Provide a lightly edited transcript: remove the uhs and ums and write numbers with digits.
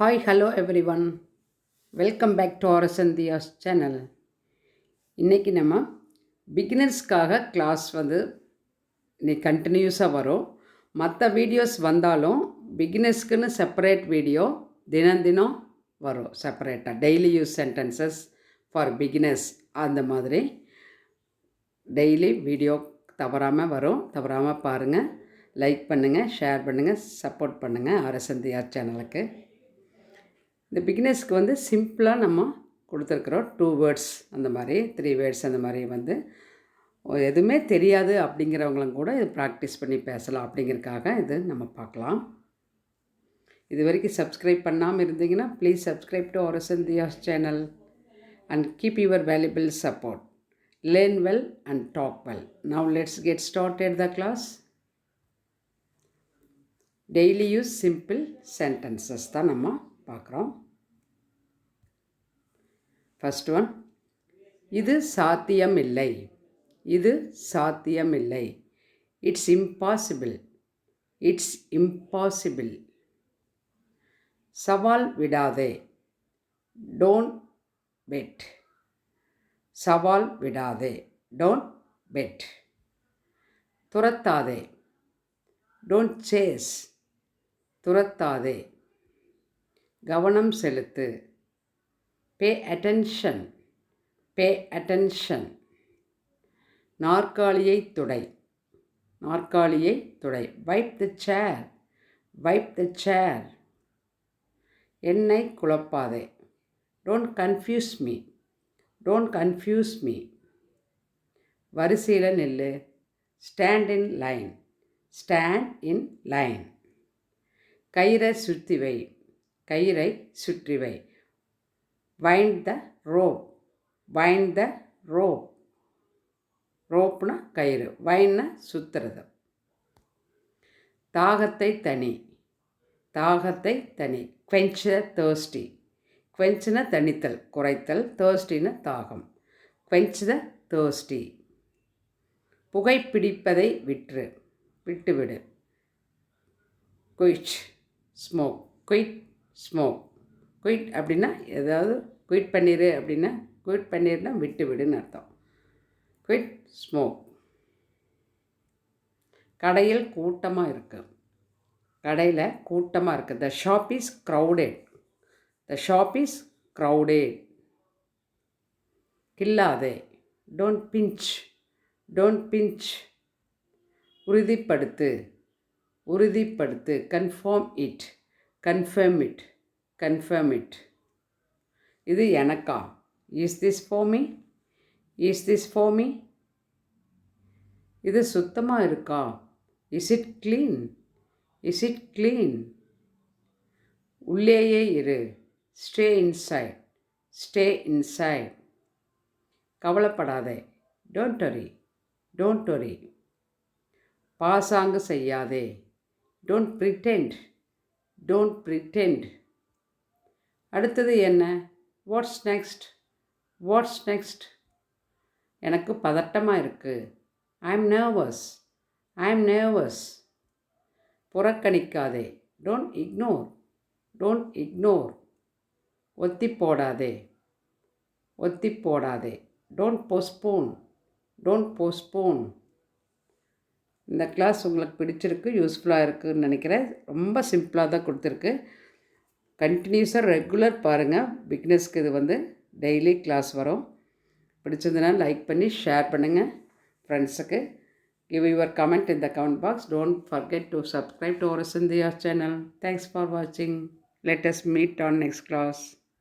Hi, hello everyone. Welcome back to our Sandhya's channel. இன்றைக்கி நம்ம பிகினர்ஸ்க்காக class இன்னைக்கு கண்டினியூஸாக வரும். மற்ற வீடியோஸ் வந்தாலும் பிகினர்ஸ்க்குன்னு செப்பரேட் வீடியோ தினம் வரும். செப்பரேட்டாக daily use sentences for beginners அந்த மாதிரி டெய்லி வீடியோ தவறாமல் வரும். தவறாமல் பாருங்கள், லைக் பண்ணுங்கள், ஷேர் பண்ணுங்கள், சப்போர்ட் பண்ணுங்கள் ஆர்எஸ்எந்தியா சேனலுக்கு. இந்த பிகினர்ஸ்க்கு சிம்பிளாக நம்ம கொடுத்துருக்குறோம். 2 வேர்ட்ஸ் அந்த மாதிரி 3 வேர்ட்ஸ் அந்த மாதிரி எதுவுமே தெரியாது அப்படிங்கிறவங்களும் கூட இது ப்ராக்டிஸ் பண்ணி பேசலாம் அப்படிங்கிறதுக்காக இது நம்ம பார்க்கலாம். இது வரைக்கும் சப்ஸ்கிரைப் பண்ணாமல் இருந்தீங்கன்னா please subscribe to RS India's channel and keep your valuable support. Learn well and talk well. Now let's get started the class. Daily use simple sentences தான் நம்ம பார்க்குறோம். ஃபர்ஸ்ட் ஒன், இது சாத்தியமில்லை. இது சாத்தியமில்லை. It's impossible. It's impossible. சவால் விடாதே. Don't bet. சவால் விடாதே. Don't bet. துரத்தாதே. Don't chase. துரத்தாதே. கவனம் செலுத்து. Pay attention. Pay attention. நாற்காலியை துடை. நாற்காலியை துடை. Wipe the chair. Wipe the chair. என்னை குழப்பாதே. Don't confuse me. Don't confuse me. வரிசையில் நில்லு. Stand in line. Stand in line. கயிறை சுற்றி வை. கயிறை சுற்றி வை. Wind the rope. Wind the rope. ரோப்னா கயிறு, வைன்னா சுற்றுறது. தாகத்தை தனி. தாகத்தை தனி. Quench the thirsty. Quenchனா தணித்தல், குறைத்தல். thirstyனா தாகம். Quench the thirsty. புகைப்பிடிப்பதை விட்டுவிடு. Quit smoke. Quit smoke. Quit அப்படின்னா ஏதாவது குயிட் பண்ணிடு அப்படின்னா, குயிட் பண்ணிடுனா விட்டு விடுன்னு அர்த்தம். Quit smoke. கடையில் கூட்டமாக இருக்குது. கடையில் கூட்டமாக இருக்குது. The shop is crowded. The shop is crowded. கில்லாதே. Don't pinch. Don't pinch. உறுதிப்படுத்து. உறுதிப்படுத்து. Confirm it. Confirm it. Confirm it. இது எனக்கா? Is this for me? Is this for me? இது சுத்தமாக இருக்கா? Is it clean? Is it clean? உள்ளேயே இரு. Stay inside. Stay inside. கவலைப்படாதே. Don't worry. Don't worry. பாசாங்கு செய்யாதே. Don't pretend. Don't pretend. அடுத்தது என்ன? What's next? What's next? எனக்கு பதட்டமாக இருக்குது. I am nervous. I am nervous. புறக்கணிக்காதே. Don't ignore. Don't ignore. ஒத்தி போடாதே. ஒத்தி போடாதே. Don't postpone. Don't postpone. இந்த கிளாஸ் உங்களுக்கு பிடிச்சிருக்கு, யூஸ்ஃபுல்லாக இருக்குதுன்னு நினைக்கிறேன். ரொம்ப சிம்பிளாக தான் கொடுத்துருக்கு. கண்டினியூஸாக ரெகுலர் பாருங்கள். பிகினர்ஸ்க்கு இது டெய்லி கிளாஸ் வரும். பிடிச்சதுன்னா லைக் பண்ணி ஷேர் பண்ணுங்கள் ஃப்ரெண்ட்ஸுக்கு. Give your comment in the comment box. Don't forget to subscribe to RS India channel. Thanks for வாட்சிங். Let us meet on next class.